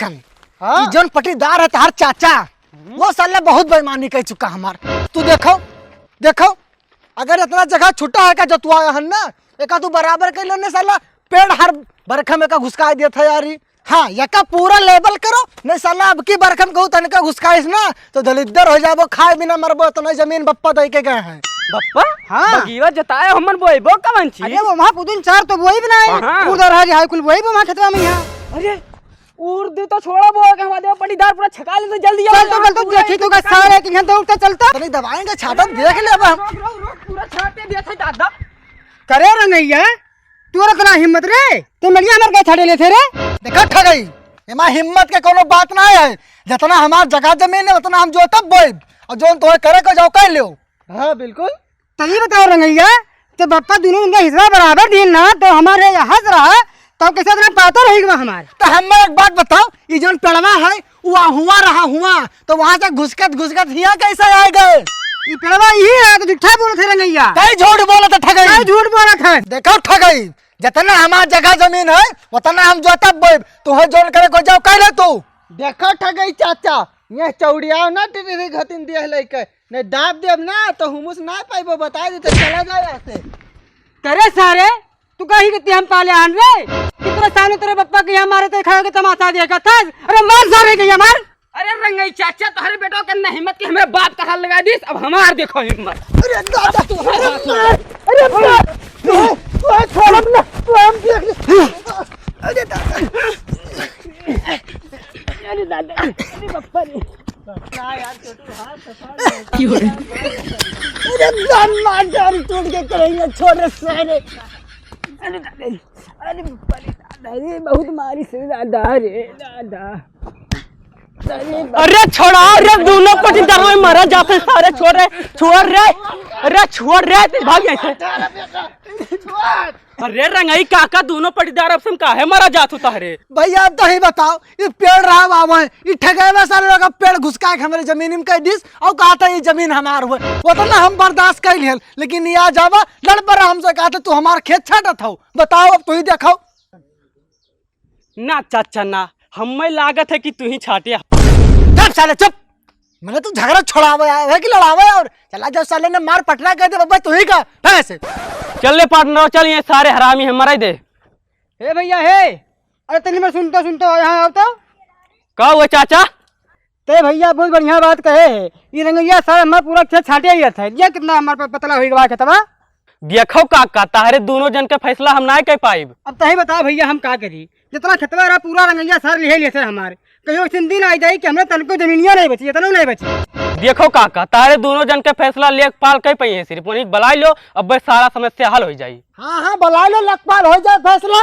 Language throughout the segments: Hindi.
बड़कन जोन पटीदार है तार चाचा वो साला बहुत बेईमानी कर चुका हमार। तू देखो देखो अगर इतना जगह छुट्टा है का जतुआ है ना एका तू बराबर कर लो ने साला पेड़ हर बरखा में का घुसका दिया था यारी। हाँ यका पूरा लेवल करो नहीं साला अब की बरखम कहूँ तनिका घुसकाइस ना तो दलिद्दर हो जाबो खाए बिना मरबो तो नहीं जमीन बप्पा दे के गए हैं। बप्पा हाँ बगीवा जताए हमन बोइबो कवन छी। अरे वो वहां पुदुन चार तो वही बनाए उधर है कुल वही वहां खेतवा में यहां। अरे उर्दू तो छोड़ा बो के हमारे पटीदार पूरा छका ले तो जल्दी चल तो चल तो देखी तो का सारे कि यहां दौड़ता चलता तनी दबाएंगे छाता देख ले अब हम पूरा छाटे दिया था दादा। करे रंगैया तोरा इतना हिम्मत रे तो मरिया हमर के छाड़े ले थे रे। देखा ठगई एमा हिम्मत के कोनो बात ना है जितना हमार जगह जमीन है उतना हम जोतब बोइब और जोन तोहे करे को जाओ कर लियो। हां बिल्कुल तभी बताओ रंगैया तो बप्पा दोनों उनका हिस्सा बराबर दिन ना तो हमारे हंस रहा तो कैसे इतना पाता रहेगा हमारे। तो हमें एक बात बताओ ये जोन पेड़वा है वो हुआ रहा हुआ तो वहां से घुसकत यहाँ कैसे आए गए। ये पेड़वा यही है तो झूठा बोल थे रंगैया कई झूठ बोला था ठगई कई झूठ बोला था। देखो ठगई जितना हमार जगह जमीन है उतना हम जोतब बोइब तोहे जोन करे को जाओ कर ले तू। देखो ठगई चाचा ये चौड़िया ना टिरी घतिन दिया लेके नहीं दाब देब ना तो हुमुस ना पाइबो बता दे तो चला जाए ऐसे करे सारे तू कहीं के हम पाले आन रे कितना सामने तेरे बप्पा के यहाँ मारे तो खा के तमाशा देखा था। अरे मार सारे के मार। अरे रंगई चाचा तुम्हारे बेटो के ना हिम्मत की हमें बात का हाल लगा दी अब हमार देखो हिम्मत। अरे दादा तू अरे छोड़ ना तू हम देख अरे दादा अरे दादा अरे बप्पा रे यार छोटू हाथ क्यों अरे जान मार जान टूट के करेंगे छोड़ सारे। अरे दादा अरे बप्पा रे दादा रे बहुत मारी से दादा रे दादा। अरे छोड़ा अरे दोनों पटीदार में मारा जाते सारे छोड़ रे भाग ऐसे। अरे रंगई काका दोनों पटीदार अब से काहे मारा जात होता है भैया अब तो ही बताओ ये पेड़ रहा बाबा ये ठगे में सारे लोग पेड़ घुसका के हमारे जमीन में कह दिस और कहा था ये जमीन हमार हुए वो तो ना हम बर्दाश्त कर लिए लेकिन ये आ जावा लड़ पर हमसे कहा था तू हमार खेत छाटा था। बताओ अब तू ही देखो ना चाचा ना हमें लागत है कि तू ही छाटे। चुप साले चुप मैंने तू झगड़ा छोड़ावे है कि लड़ावे और चला जब साले ने मार पटना कर दे बाबा तू ही का ऐसे चल ले पार्टनर चल ये सारे हरामी है मराई दे। हे भैया हे अरे तनी मैं सुनता यहाँ आओ तो का हुआ चाचा ते भैया बहुत बढ़िया बात कहे है ये रंगैया सर हमारा पूरा खेत छाटे ही था ये कितना हमारे पास पतला होगा खेतवा। देखो काका तारे दोनों जन के फैसला हम ना कर पाइब। अब तही बताओ भैया हम का करी जितना खेतवा रहा पूरा रंगैया सर ले थे हमारे कहीं ऐसे दिन आ जाए कि हमने तनको जमीनिया नहीं बची इतना नहीं बची। देखो काका तारे दोनों जन के फैसला लेख पाल कर पाई है सिर्फ उन्हीं बलाई लो अब बस सारा समस्या हल हो जाये। हाँ हाँ बला लो लेखपाल हो जाए फैसला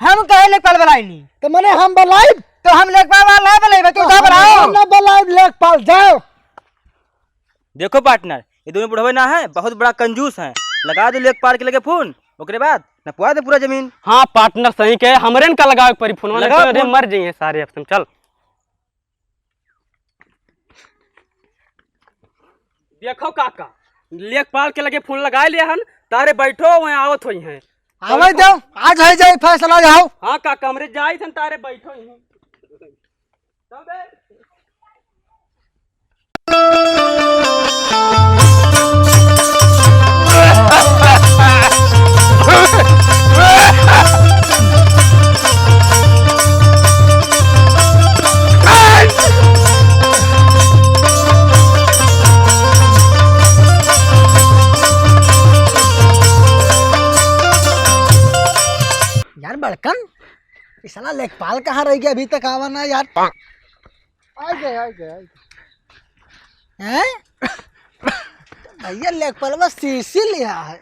हम कहे लेखपाल बलाई नहीं तो मैंने हम बलाई तो हम लेखपाल वाला बलाई तू का बनाओ ना बलाई लेखपाल जाओ। देखो पार्टनर ये दोनों बुढ़वे ना है बहुत बड़ा कंजूस है लगा दो लेखपाल के लगे फोन ओकरे बाद नपवा दे पूरा जमीन। हाँ पार्टनर सही कहे हमरे का लगावे परी फोन लगाओ मर जाइए सारे अब चल। देखो काका लेखपाल के लगे फोन लगा लिया हन तारे बैठो वहाँ आवत हुई हैं आवे दो आज हो जाए फैसला जाओ। हाँ काका हमरे जाई थे तारे बैठो ही यार बड़कन इस साला लेखपाल कहाँ रह गया अभी तक आवा ना यार। आ गए हैं भैया लेखपाल बस शीशी लिया है।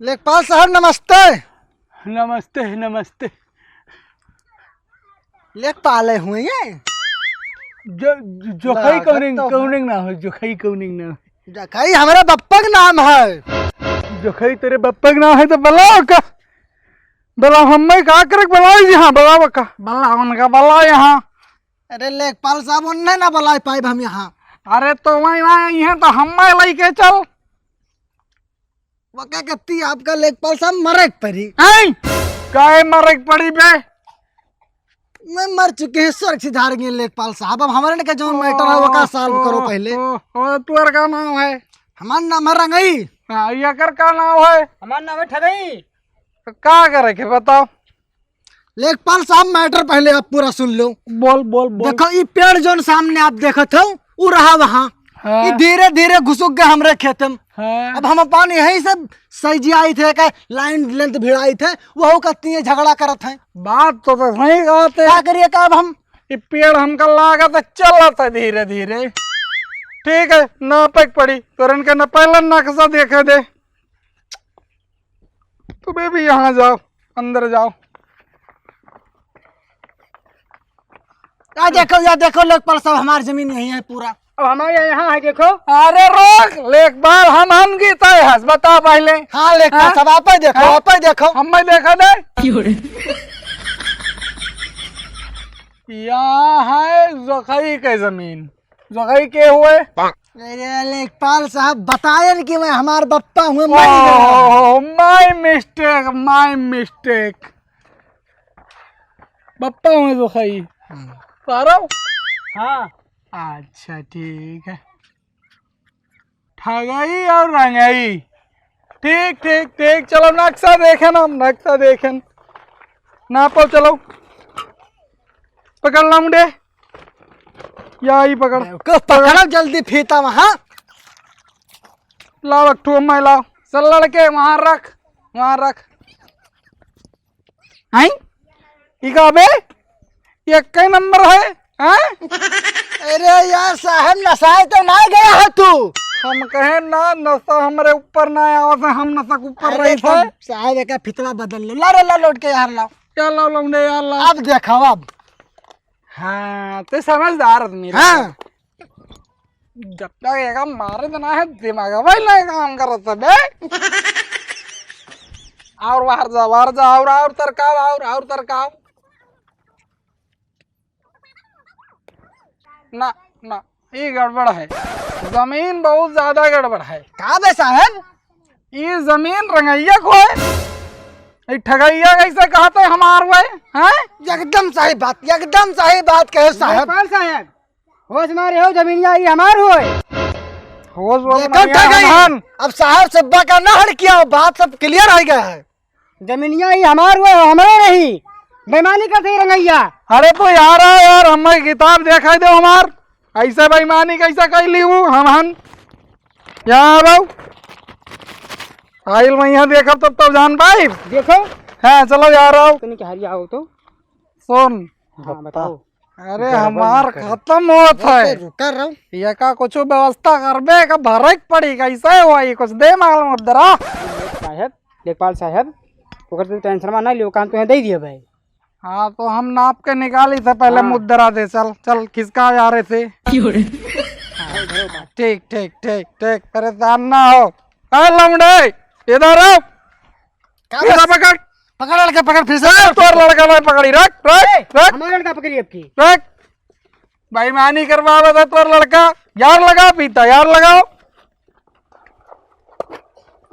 लेखपाल साहब नमस्ते। नमस्ते नमस्ते लेखपाल हुए हैं जो खई कौनिंग ना हो जो खई कौनिंग ना जखई हमारे बप्पा का नाम है जो खई तेरे बप्पा का नाम है तो बुलाओ का बुलाओ हमें का कर बुलाओ यहाँ बुलाओ का बुलाओ उनका बुलाओ यहाँ। अरे लेखपाल साहब उन्हें ना बुला पाए हम यहाँ। अरे तो वही यहाँ तो हमें लेके चल वो क्या कहती है आपका लेखपाल साहब मरे परी काहे मरक पड़ी बे? मैं मर चुके हैं सुरक्षित हार गए लेखपाल साहब। अब हमारे ने जो मैटर है वो का सॉल्व करो पहले। तुअर का नाम है? हमारा नाम है रंगई। यकर का नाम है? हमारा नाम है ठगई। का करे के बताओ? लेखपाल साहब मैटर पहले आप पूरा सुन लो। बोल बोल बोल। देखो ये पेड़ जो सामने आप देखो थे वो रहा वहाँ। हाँ। ये धीरे धीरे घुसुक गए हमरे खेत में। हाँ। अब हम अपन यही सब सही आई थे का लाइन लेंथ भिड़ाई थे वो कहती है झगड़ा करत है। बात तो सही कहते। क्या करिए का अब हम ये पेड़ हमका लागत चलत है धीरे धीरे। ठीक है नापक पड़ी तुरन के न पहला नक्शा देखे दे। तुम्हें भी यहाँ जाओ अंदर जाओ। या देखो लेखपाल साहब हमारी जमीन यही है पूरा। अब हमारे यहाँ है देखो। अरे रोक लेखपाल हम गीता है बता पहले। हाँ लेखपाल साहब आप ही देखो आप ही देखो। हम देखा दे। यहाँ है जोखई के जमीन। जोखई के हुए? अरे लेखपाल साहब बताए कि मैं हमार बप्पा हूँ। माय मिस्टेक बप्पा हुए जोखई सारा। हाँ अच्छा ठीक है ठगई और रंगई। ठीक ठीक ठीक चलो नक्शा देखें ना नक्शा देखें नापो चलो। पकड़ ला मुंडे या ही पकड़। पकड़ो जल्दी फीता वहाँ। लाओ अट्ठू मैं लाओ चल लड़के वहां रख। आई इका बे ये कई नंबर है? अरे यार साहब नशाए तो ना गया है तू। हम कहे ना नशा हमारे ऊपर ना आया से हम नशा के ऊपर रही थे। साहब एक फितला बदल लो। ला रे ला लौट के यार लाओ। क्या लाओ लौंडे यार लाओ। अब देखो अब। हाँ तो समझदार आदमी। हाँ जब तक एक मारे तो ना है दिमाग वही नहीं काम कर रहा बे। और बाहर जा और तरकाव ना ना ये गड़बड़ है। जमीन बहुत ज्यादा गड़बड़ है। कहा बे साहब? ये जमीन रंगैया को है। ये ठगैया कैसे कहते हमार हुए हैं? एकदम सही बात कहे साहब। साहब होश मारे हो जमीन ये हमार हो। अब साहब से का ना हट किया बात सब क्लियर हो गया है। जमीनिया ही हमार हुए हमारे नहीं बेईमानी करते रंगैया। अरे तो यार हमें किताब देखा दो हमार ऐसे बेईमानी कैसे कर ली हूँ हम यार आइल मैं यहाँ देखा तो जान पाई। देखो हाँ चलो यार आओ क्या आओ तो सुन। हाँ बताओ। अरे हमार खत्म होता है कर रहा हूँ। ये का कुछ व्यवस्था करबे का भरक पड़ी कैसे हुआ ये कुछ दे मालूम उधरा। साहब लेखपाल साहब तो टेंशन में ना लियो काम तो दे दिया भाई। हाँ तो हम नाप के निकाली थे पहले मुद्रा दे। चल खिसका जा रहे थे। ठीक ठीक ठीक ठीक परेशान ना हो। लौंडे इधर आओ। पकड़ लड़का पकड़ फिर से। तोर लड़का नहीं पकड़ी रख हमारा लड़का पकड़ी आपकी। रख बेईमानी करवावे था तोर लड़का। यार लगाओ पीता यार लगाओ।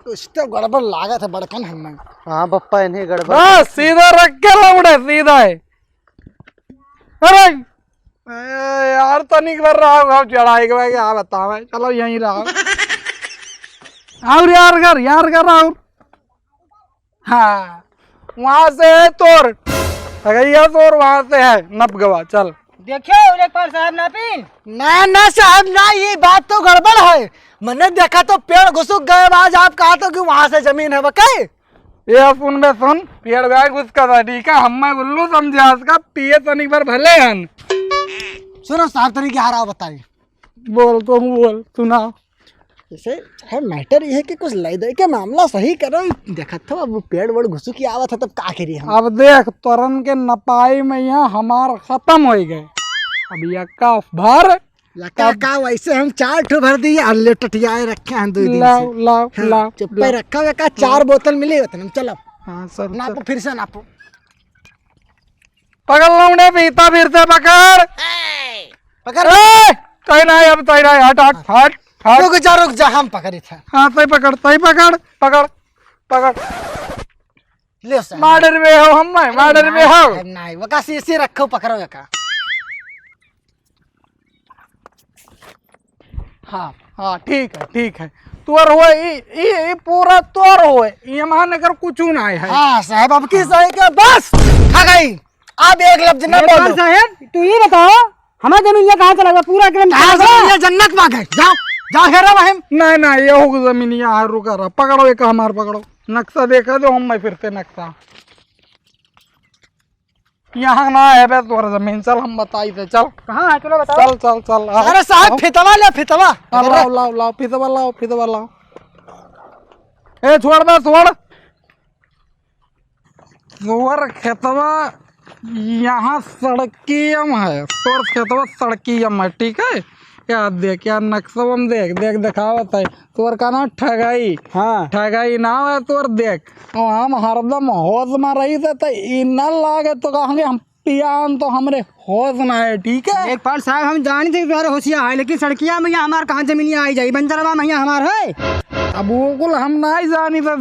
कुछ तो गड़बड़ लागत है बड़कन हमें। हाँ बप्पा इन्हें गड़बड़। बस सीधा रख के लौंडे सीधा है। अरे यार तनिक भर रहा हूँ चढ़ाई के भाई क्या बताओ। चलो यहीं रहो और यार कर और। हाँ वहां से है तोर भैया तोर वहां से है नप गवा। चल देखो लेखपाल साहब नापिन। ना साहब ना ये बात तो गड़बड़ है। मैंने देखा तो पेड़ घुसुक गए। आज आप कहा तो कि वहां से जमीन है बके। ये सुन पेड़ गए घुस का था ठीक है। हम उल्लू समझा का पिए तनिक बार भले हन। सुनो साहब तरीके हारा बताइए। बोल तो बोल सुना। जैसे है मैटर ये है कि कुछ ले दे के मामला सही करो। देखा था अब पेड़ वेड़ घुसुक की आवत है तब का करिए हम। अब देख तुरन के नपाई में यहाँ हमार खत्म हो गए। अब यक्का भर का वैसे हम 4 ठो भर दिए अल्ले टटियाए रखे हैं 2 दिन लाओ से। लाओ हाँ, लाओ चुप्पे रखा हुआ का 4 बोतल मिली होते हम। चलो हाँ सब नापो फिर से नापो। पकड़ लौंडे पीता फिर से पकड़। पकड़ कहीं नहीं अब तैयार हट हट हट रुक जा हम पकड़ी थे। हाँ तई पकड़ पकड़ पकड़ ले साहब मार्डर में हो हम मार्डर में हो। नहीं वो का सी रखो पकड़ो का। हाँ हाँ ठीक है तोर हो ये पूरा तोर हो ये मान कर कुछ ना है। हाँ साहब अब की सही के बस खा गई। अब एक लफ्ज न बोलो साहब तू ये बताओ हमारा जमीन ये कहाँ चला गया पूरा क्रम ये जन्नत में गए। जाओ हेरा वहम। नहीं ये हो जमीन यहाँ रुका रहा पकड़ो एक हमार पकड़ो नक्शा देखा दो हम फिर से नक्शा यहाँ ना है बे तोर जमीन चल हम बताई थे चल कहाँ है चलो बताओ। चल अरे साहब फितवा ले फितवा। लाओ फितवा लाओ ए छोड़ दे छोड़ खेतवा यहाँ सड़कियम है तोर खेतवा सड़कियम है ठीक है क्या देख क्या नक्शा हम देख दिखावत है तोर का ना ठगाई। हाँ ठगाई ना है तोर देख हम हरदम होश में रही थे तो न लागे तो कहेंगे हम पियान तो हमरे होश ना है ठीक है। लेखपाल साहब हम जानी थे तुम्हारे होशियार है लेकिन सड़किया में हमारे कहाँ जमीन आई जाए बंजरवा में हमार है। अब वो हम नहीं जानी थे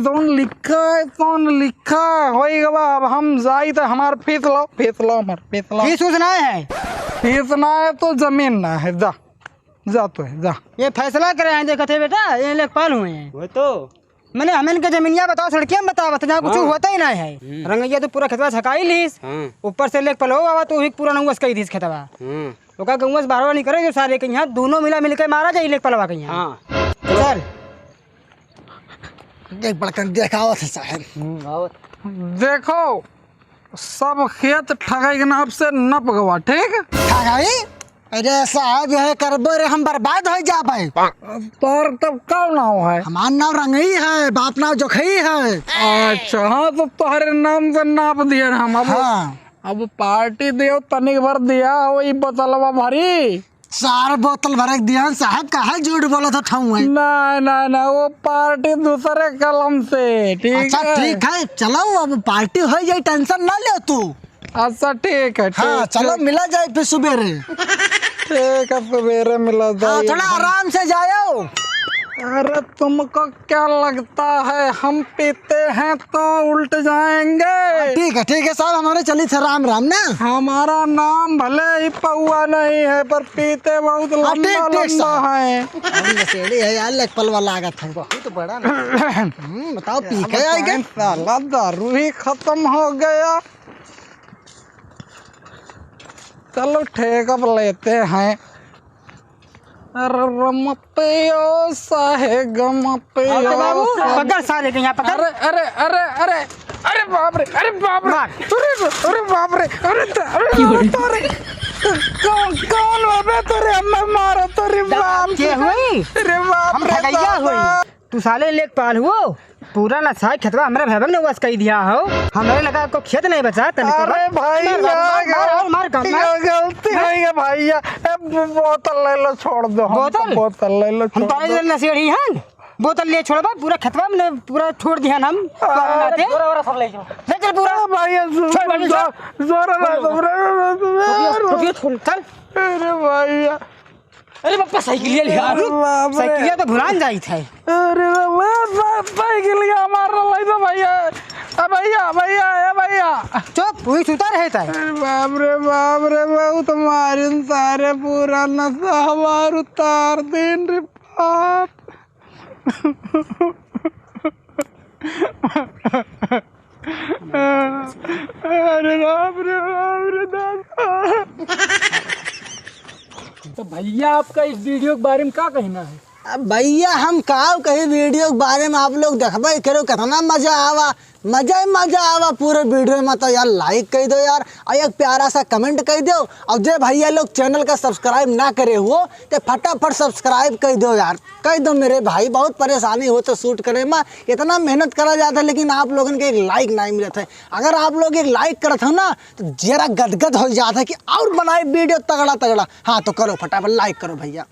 कौन लिखा होई गवा अब हम जाई थे हमार फीस लो हमार फीस लो। ये सोचना है फीस ना है तो जमीन ना है जा तो है जा। ये फैसला करे हैं देखते बेटा ये लेखपाल हुए हैं वो तो मैंने हमें इनके जमीनिया बताओ सड़कियां बताओ जहाँ कुछ होता ही नहीं है। रंगैया तो पूरा खेतवा छकाई लीस ऊपर से लेखपाल हो बाबा तो भी पूरा नंगस कही थी खेतवा ओका गंगस बारवा नहीं करे जो सारे के यहाँ दोनों मिल के मारा जाए लेखपालवा के यहाँ। चल एक बड़कन देखाओ थे साहब। देखो सब खेत ठगाई के नाम से नप गवा ठीक खा गई। अरे साहब यह करबो रे हम बर्बाद हो जा पाए। तोर तब कब नाव है हमार नाम रंगई है बाप नाम जोखई है। अच्छा हाँ तो तुम्हारे नाम से नाप दिए हम अब हाँ अब पार्टी दियो तनिक भर दिया वही बतलवा भरी 4 बोतल भरक दिया साहब कहा झूठ बोला था ठाऊ है। ना वो पार्टी दूसरे कलम से ठीक अच्छा है। ठीक है चलो अब पार्टी हो जाए टेंशन ना ले तू। अच्छा ठीक है हाँ चलो मिला जाए फिर सवेरे। ठीक है सवेरे मिला हाँ जाए। थोड़ा आराम से जाओ। अरे तुमको क्या लगता है हम पीते हैं तो उल्ट जाएंगे। ठीक है साहब हमारे चली थे राम ना। हमारा नाम भले ही पौआ नहीं है पर पीते बहुत लंबा है। नशेड़ी है यार लेखपाल वाला लागत है बहुत बड़ा ना। बताओ पी के आएगा साला दारू ही खत्म हो गया। चलो ठीक अब लेते हैं। अरे रम पियो साहे गम पियो बाबू पकड़ सारे के यहाँ पकड़। अरे बाप रे अरे बाप रे कौन बाबे तेरे अम्मा मारो तेरे बाप क्या हुई अरे बाप हम रे ठगैया हुई तू साले लेखपाल हुओ पूरा नशा खेतवा हमारे भैबक ने वस कही दिया हो हमारे लगा को खेत नहीं बचा तने अरे भाई मार गलती हो गई भैया बोतल ले लो छोड़ दो बोतल ले लो हम तारे नशेड़ी हैं बोतल ले छोड़बा पूरा खेतवा में पूरा छोड़ दिया हम ले चल पूरा भैया जोर चल अरे भैया अरे पापा साइकिल ले साइकिल तो भुलान जाई थे। अरे साइकिल हमारा लाई तो भैया चुप वही सुता रहे था। बाप रे बहुत मारे सारे पूरा नशा हमार उतार दिन रे बाप। अरे बाप रे तो भैया आपका इस वीडियो के बारे में क्या कहना है। अब भैया हम कहा कहीं वीडियो के बारे में आप लोग देखबे करो कितना मजा आवा पूरे वीडियो में। तो यार लाइक कर दो यार और एक प्यारा सा कमेंट कर दो और जो भैया लोग चैनल का सब्सक्राइब ना करे हो तो फटाफट सब्सक्राइब कर दो यार कह दो मेरे भाई बहुत परेशानी हो तो शूट करे में इतना मेहनत करा जाता है लेकिन आप लोगों के एक लाइक नहीं मिलता है। अगर आप लोग एक लाइक करते हो ना तो जरा गदगद हो जाता है कि और बनाए वीडियो तगड़ा। हाँ तो करो फटाफट लाइक करो भैया।